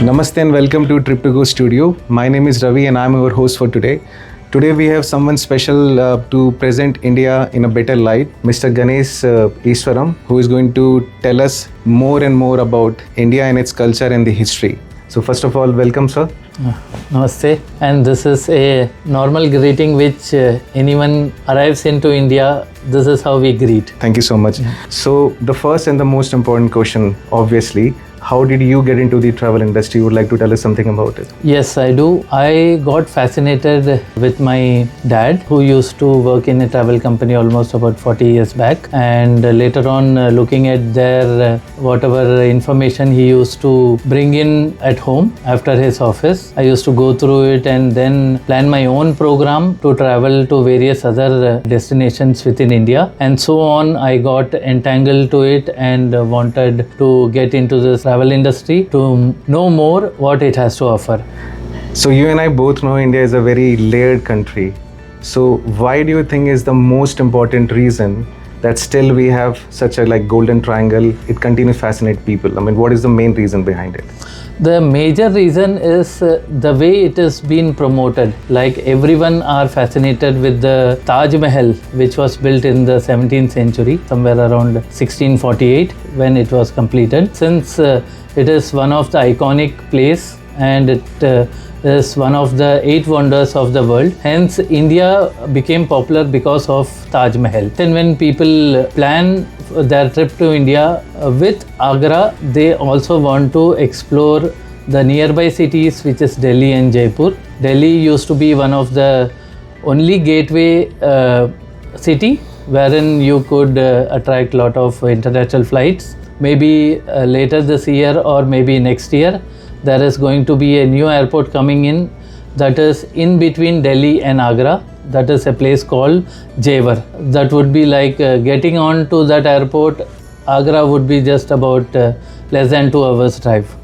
Namaste and welcome to TripToGo studio. My name is Ravi and I'm your host for today. Today we have someone special to present India in a better light, Mr. Ganesh Eswaran, who is going to tell us more and more about India and its culture and the history. So first of all, welcome sir. Namaste, and this is a normal greeting which anyone arrives into India, this is how we greet. Thank you so much. So the first and the most important question, obviously, how did you get into the travel industry? You would like to tell us something about it? Yes, I do. I got fascinated with my dad, who used to work in a travel company almost about 40 years back. And later on, looking at their whatever information he used to bring in at home after his office, I used to go through it and then plan my own program to travel to various other destinations within India. And so on, I got entangled to it and wanted to get into this travel industry to know more what it has to offer. So you and I both know India is a very layered country. So why do you think is the most important reason that still we have such a golden triangle? It continues to fascinate people. I mean, what is the main reason behind it? The major reason is the way it is being promoted. Like everyone are fascinated with the Taj Mahal, which was built in the 17th century, somewhere around 1648 when it was completed. Since it is one of the iconic place and it is one of the 8 wonders of the world. Hence, India became popular because of Taj Mahal. Then when people plan their trip to India with Agra, they also want to explore the nearby cities, which is Delhi and Jaipur. Delhi used to be one of the only gateway city wherein you could attract a lot of international flights. Maybe later this year or maybe next year, there is going to be a new airport coming in that is in between Delhi and Agra. That is a place called Jewar. That would be like getting on to that airport. Agra would be just about less than 2 hours drive.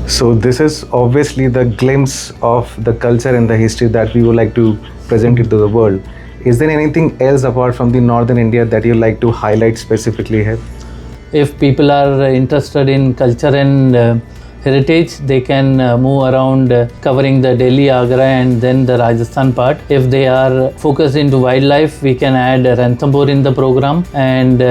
So this is obviously the glimpse of the culture and the history that we would like to present it to the world. Is there anything else apart from the northern India that you like to highlight specifically here? If people are interested in culture and heritage, they can move around covering the Delhi, Agra and then the Rajasthan part. If they are focused into wildlife, we can add Ranthambore in the program. And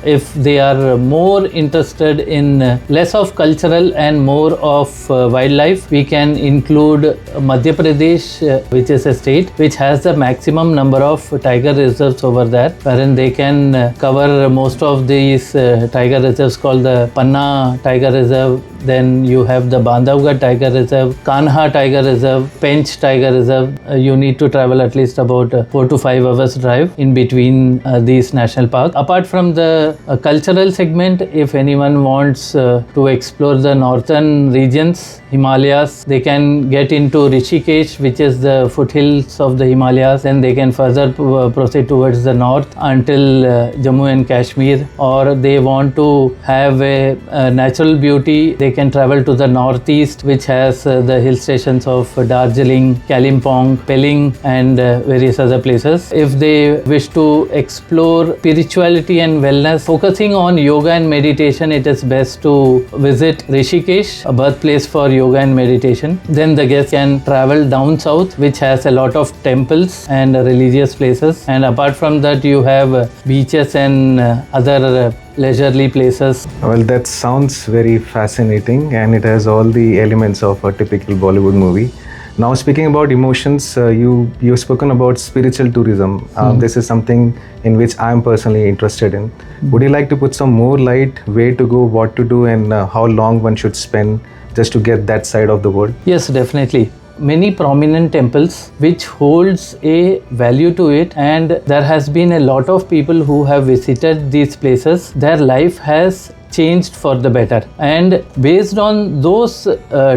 if they are more interested in less of cultural and more of wildlife, we can include Madhya Pradesh, which is a state which has the maximum number of tiger reserves over there, wherein they can cover most of these tiger reserves called the Panna Tiger Reserve. Then you have the Bandhavgarh Tiger Reserve, Kanha Tiger Reserve, Pench Tiger Reserve. You need to travel at least about 4 to 5 hours drive in between these national parks. Apart from the cultural segment, if anyone wants to explore the northern regions, Himalayas, they can get into Rishikesh, which is the foothills of the Himalayas. Then they can further proceed towards the north until Jammu and Kashmir. Or they want to have a natural beauty, they can travel to the northeast, which has the hill stations of Darjeeling, Kalimpong, Pelling and various other places. If they wish to explore spirituality and wellness, focusing on yoga and meditation, it is best to visit Rishikesh, a birthplace for yoga and meditation. Then the guests can travel down south, which has a lot of temples and religious places. And apart from that, you have beaches and other leisurely places. Well, that sounds very fascinating and it has all the elements of a typical Bollywood movie. Now, speaking about emotions, you've spoken about spiritual tourism. This is something in which I'm personally interested in. Would you like to put some more light, where to go, what to do and how long one should spend just to get that side of the world? Yes, definitely. Many prominent temples which holds a value to it, and there has been a lot of people who have visited these places. Their life has changed for the better, and based on those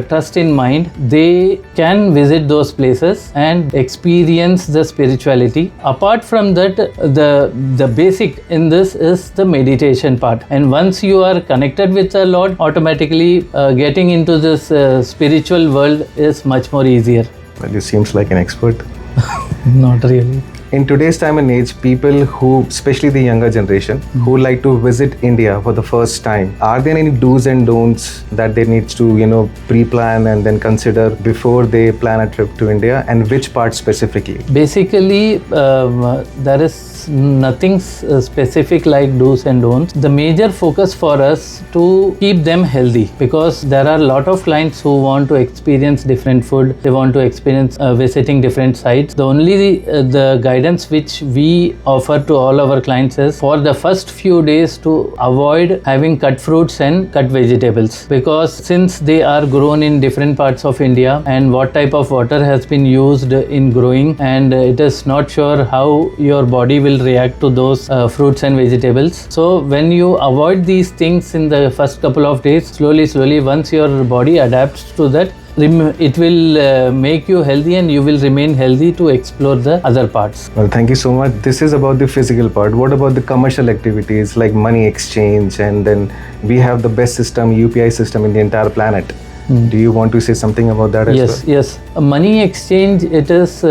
trust in mind, they can visit those places and experience the spirituality. Apart from that, the basic in this is the meditation part, and once you are connected with the Lord, automatically getting into this spiritual world is much more easier. Well, you seems like an expert. Not really. in today's time and age, people who, especially the younger generation, who like to visit India for the first time, are there any do's and don'ts that they need to, pre-plan and then consider before they plan a trip to India, and which part specifically? Basically, there is nothing specific like do's and don'ts. The major focus for us to keep them healthy, because there are a lot of clients who want to experience different food, they want to experience visiting different sites. The only the guidance which we offer to all our clients is for the first few days to avoid having cut fruits and cut vegetables, because since they are grown in different parts of India and what type of water has been used in growing, and it is not sure how your body will react to those fruits and vegetables. So when you avoid these things in the first couple of days, slowly once your body adapts to that, it will make you healthy and you will remain healthy to explore the other parts. Well, thank you so much. This is about the physical part. What about the commercial activities like money exchange? And then we have the best system, UPI system in the entire planet. Do you want to say something about that as well? Yes. Money exchange, it is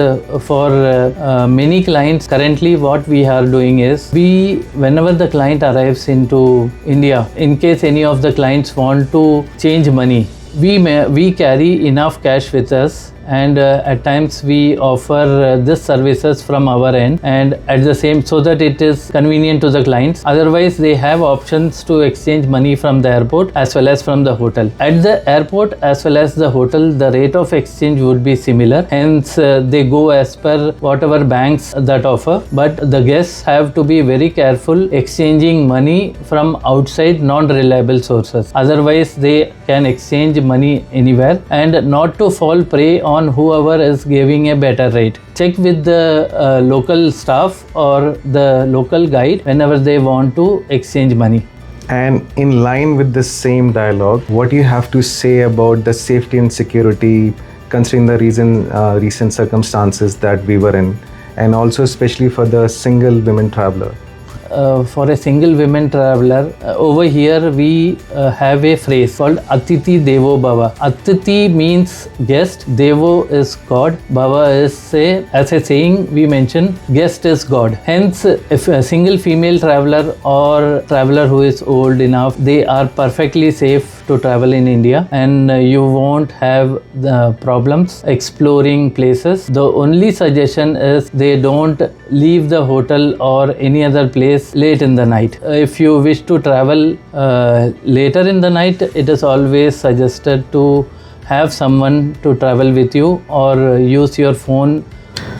for many clients. Currently what we are doing is, whenever the client arrives into India, in case any of the clients want to change money, we carry enough cash with us, and at times we offer this services from our end, and at the same, so that it is convenient to the clients. Otherwise they have options to exchange money from the airport as well as from the hotel. At the airport as well as the hotel, the rate of exchange would be similar, hence they go as per whatever banks that offer, but the guests have to be very careful exchanging money from outside non-reliable sources. Otherwise they can exchange money anywhere, and not to fall prey on whoever is giving a better rate. Check with the local staff or the local guide whenever they want to exchange money. And in line with the same dialogue, what do you have to say about the safety and security considering the recent circumstances that we were in, and also especially for the single women traveler? For a single women traveler, over here we have a phrase called Atiti Devo Bhava. Atiti means guest, Devo is God, Bhava is as a saying we mention, guest is God. Hence, if a single female traveler or traveler who is old enough, they are perfectly safe to travel in India, and you won't have the problems exploring places. The only suggestion is they don't leave the hotel or any other place late in the night. If you wish to travel later in the night, it is always suggested to have someone to travel with you or use your phone.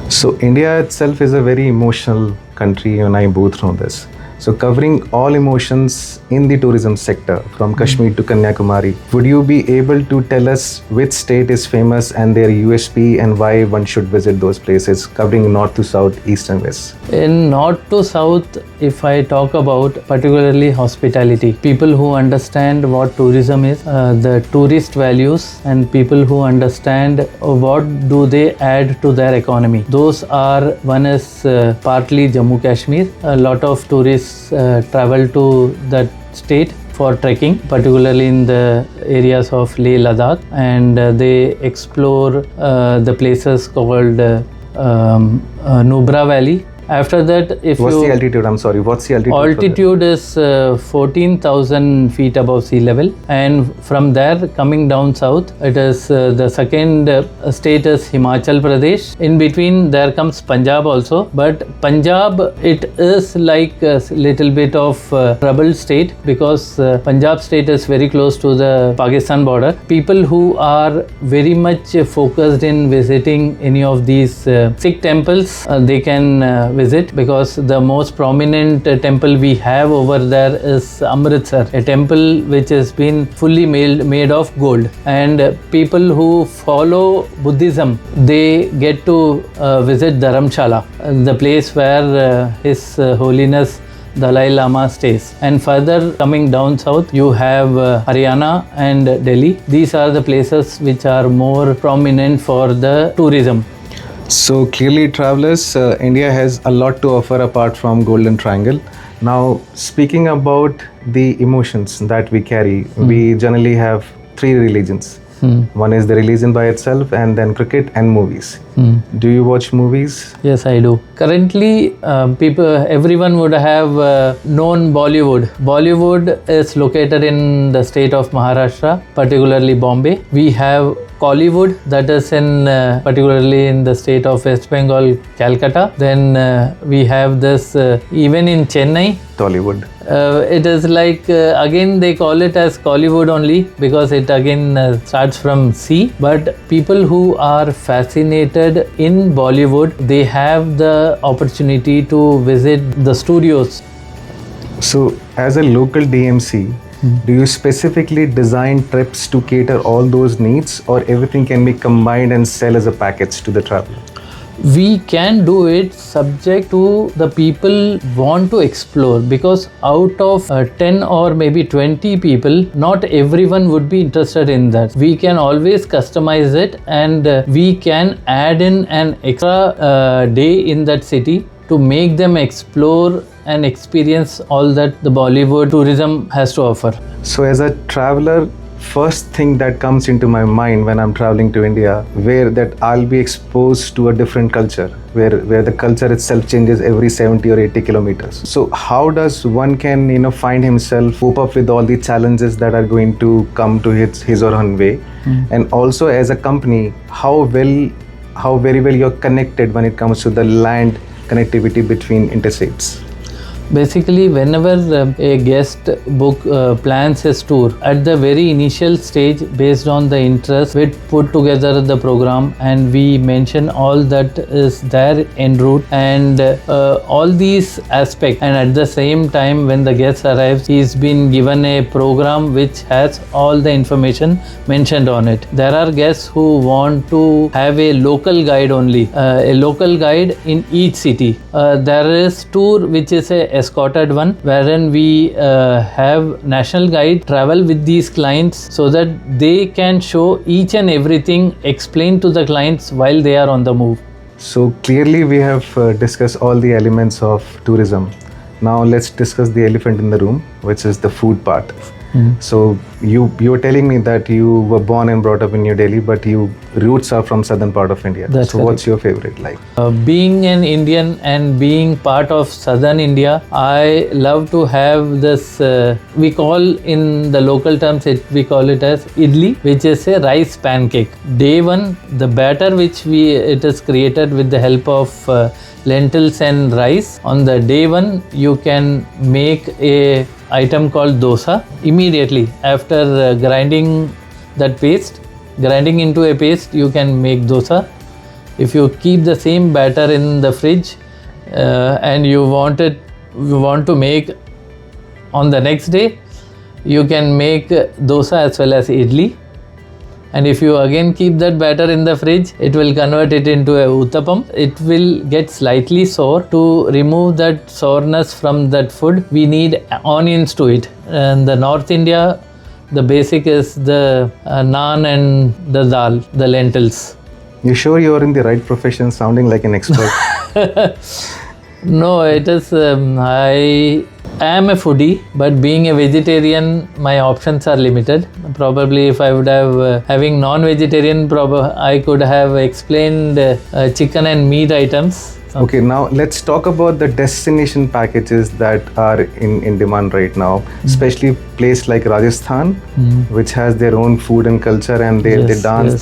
So India itself is a very emotional country, and I both know this. So covering all emotions in the tourism sector from Kashmir to Kanyakumari, would you be able to tell us which state is famous and their USP and why one should visit those places, covering north to south, east and west? In north to south, if I talk about particularly hospitality, people who understand what tourism is, the tourist values, and people who understand what do they add to their economy. Those are, one is partly Jammu Kashmir. A lot of tourists travel to that state for trekking, particularly in the areas of Leh Ladakh, and they explore the places called Nubra Valley. After that, What's the altitude? I'm sorry, what's the altitude? Altitude is 14,000 feet above sea level, and from there coming down south, it is the second state is Himachal Pradesh. In between there comes Punjab also, but Punjab, it is like a little bit of troubled state, because Punjab state is very close to the Pakistan border. People who are very much focused in visiting any of these Sikh temples, they can visit, because the most prominent temple we have over there is Amritsar, a temple which has been fully made of gold. And people who follow Buddhism, they get to visit Dharamshala, the place where His Holiness Dalai Lama stays. And further coming down south, you have Haryana and Delhi. These are the places which are more prominent for the tourism. So clearly, travelers, India has a lot to offer apart from Golden Triangle. Now, speaking about the emotions that we carry, we generally have three religions: One is the religion by itself, and then cricket and movies. Do you watch movies? Yes, I do. Currently, everyone would have known Bollywood. Bollywood is located in the state of Maharashtra, particularly Bombay. We have Kollywood, that is in particularly in the state of West Bengal, Calcutta. Then we have this even in Chennai. Tollywood. It is like again they call it as Kollywood only because it again starts from C. But people who are fascinated in Bollywood, they have the opportunity to visit the studios. So, as a local DMC, do you specifically design trips to cater all those needs, or everything can be combined and sell as a package to the traveler? We can do it subject to the people want to explore, because out of 10 or maybe 20 people, not everyone would be interested in that. We can always customize it, and we can add in an extra day in that city to make them explore and experience all that the Bollywood tourism has to offer. So, as a traveler, first thing that comes into my mind when I'm traveling to India, where that I'll be exposed to a different culture, where the culture itself changes every 70 or 80 kilometers. So how does one can find himself cope up with all the challenges that are going to come to his or her way, and also as a company, how very well you're connected when it comes to the land connectivity between interstates? Basically, whenever a guest plans his tour, at the very initial stage, based on the interest, we put together the program and we mention all that is there en route and all these aspects. And at the same time, when the guest arrives, he's been given a program which has all the information mentioned on it. There are guests who want to have a local guide only, a local guide in each city. There is tour which is a escorted one, wherein we have national guide travel with these clients so that they can show each and everything, explain to the clients while they are on the move. So clearly we have discussed all the elements of tourism. Now let's discuss the elephant in the room, which is the food part. So you were telling me that you were born and brought up in New Delhi, but your roots are from southern part of India. That's so correct. What's your favorite like? Being an Indian and being part of southern India, I love to have this, we call in the local terms, we call it as idli, which is a rice pancake. Day one, the batter which it is created with the help of lentils and rice. On the day one, you can make a item called dosa. Immediately after grinding into a paste, you can make dosa. If you keep the same batter in the fridge and you want to make on the next day, you can make dosa as well as idli. And if you again keep that batter in the fridge, it will convert it into a uttapam. It will get slightly sour. To remove that sourness from that food, we need onions to it. And the North India, the basic is the naan and the dal, the lentils. You sure you're in the right profession, sounding like an expert? No, it is, I am a foodie, but being a vegetarian, my options are limited. Probably if I would have, having non-vegetarian, I could have explained chicken and meat items. Okay, now let's talk about the destination packages that are in demand right now, especially place like Rajasthan, which has their own food and culture, and they dance,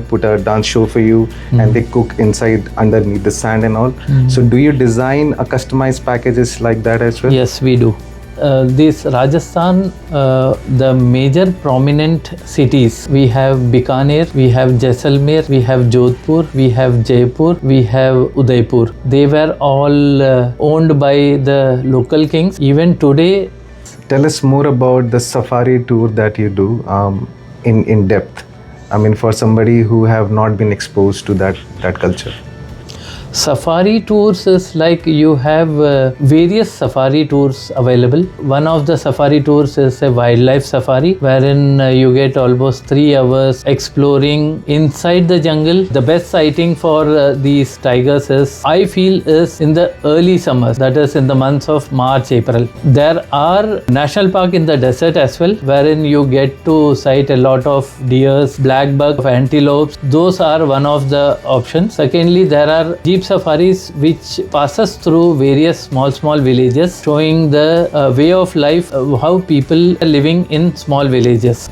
put a dance show for you, and they cook inside underneath the sand and all. So do you design a customized packages like that as well? Yes, we do. This Rajasthan, the major prominent cities, we have Bikaner, we have Jaisalmer, we have Jodhpur, we have Jaipur, we have Udaipur. They were all owned by the local kings. Even today. Tell us more about the safari tour that you do in depth. I mean, for somebody who have not been exposed to that culture. Safari tours is like you have various safari tours available. One of the safari tours is a wildlife safari wherein you get almost 3 hours exploring inside the jungle. The best sighting for these tigers I feel is in the early summers, that is in the months of March, April. There are national park in the desert as well wherein you get to sight a lot of deers, black buck, antelopes. Those are one of the options. Secondly, there are jeep safaris which passes through various small villages showing the way of life, how people are living in small villages.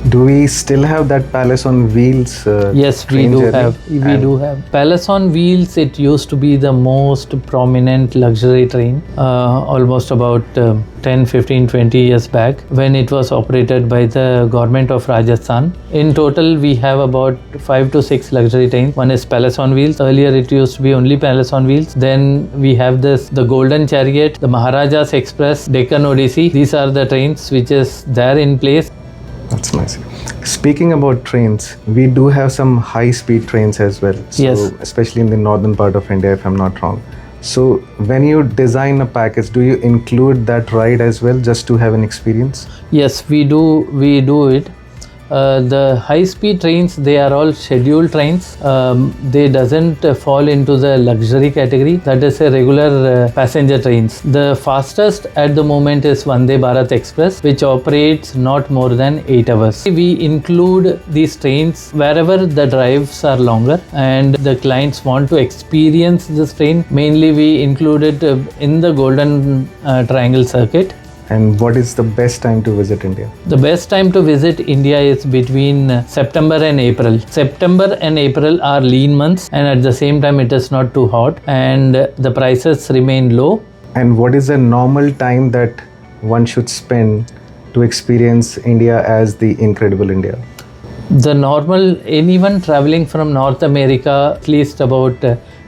Do we still have that Palace on Wheels? Yes, we do have. We do have. Palace on Wheels, it used to be the most prominent luxury train almost about 10, 15, 20 years back when it was operated by the government of Rajasthan. In total, we have about 5 to 6 luxury trains. One is Palace on Wheels. Earlier, it used to be only Palace on Wheels. Then we have the Golden Chariot, the Maharajas Express, Deccan Odyssey. These are the trains which is there in place. That's nice. Speaking about trains, we do have some high-speed trains as well. So, yes. Especially in the northern part of India, if I'm not wrong. So when you design a package, do you include that ride as well, just to have an experience? Yes, we do. We do it. The high-speed trains, they are all scheduled trains. They doesn't fall into the luxury category. That is a regular passenger trains. The fastest at the moment is Vande Bharat Express, which operates not more than 8 hours. We include these trains wherever the drives are longer and the clients want to experience this train. Mainly we include it in the Golden Triangle circuit. And what is the best time to visit India? The best time to visit India is between September and April. September and April are lean months and at the same time it is not too hot and the prices remain low. And what is the normal time that one should spend to experience India as the incredible India? The normal, anyone traveling from North America, at least about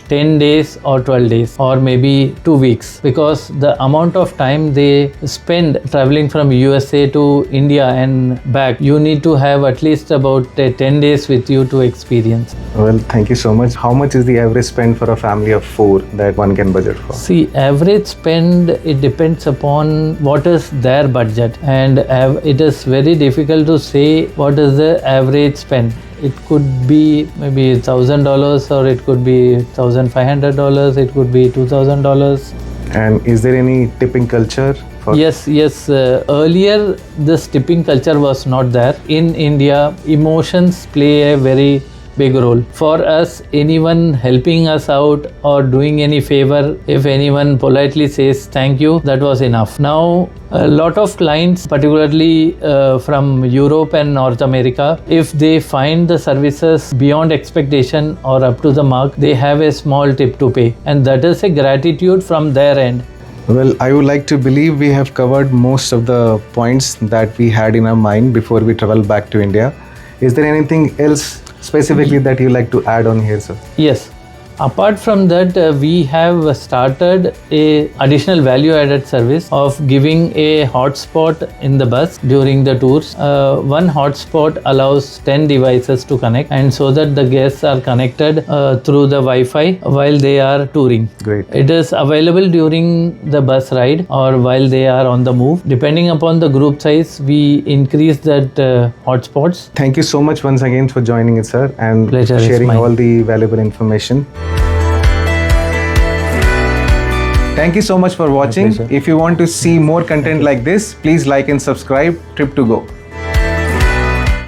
10 days or 12 days or maybe 2 weeks, because the amount of time they spend traveling from USA to India and back, you need to have at least about 10 days with you to experience. Well, thank you so much. How much is the average spend for a family of 4 that one can budget for? See, average spend, it depends upon what is their budget, and it is very difficult to say what is the average spend. It could be maybe $1,000 or it could be $1,500, it could be $2,000. And is there any tipping culture? Yes. Earlier, this tipping culture was not there. In India, emotions play a very big role. For us, anyone helping us out or doing any favor, if anyone politely says thank you, that was enough. Now, a lot of clients, particularly from Europe and North America, if they find the services beyond expectation or up to the mark, they have a small tip to pay. And that is a gratitude from their end. Well, I would like to believe we have covered most of the points that we had in our mind before we travel back to India. Is there anything else specifically that you like to add on here, sir? Yes. Apart from that, we have started a additional value-added service of giving a hotspot in the bus during the tours. One hotspot allows 10 devices to connect, and so that the guests are connected through the Wi-Fi while they are touring. Great. It is available during the bus ride or while they are on the move. Depending upon the group size, we increase that hotspots. Thank you so much once again for joining us, sir, and Pleasure is sharing mine. all the valuable information. Thank you so much for watching. If you want to see more content like this, please like and subscribe TripToGo.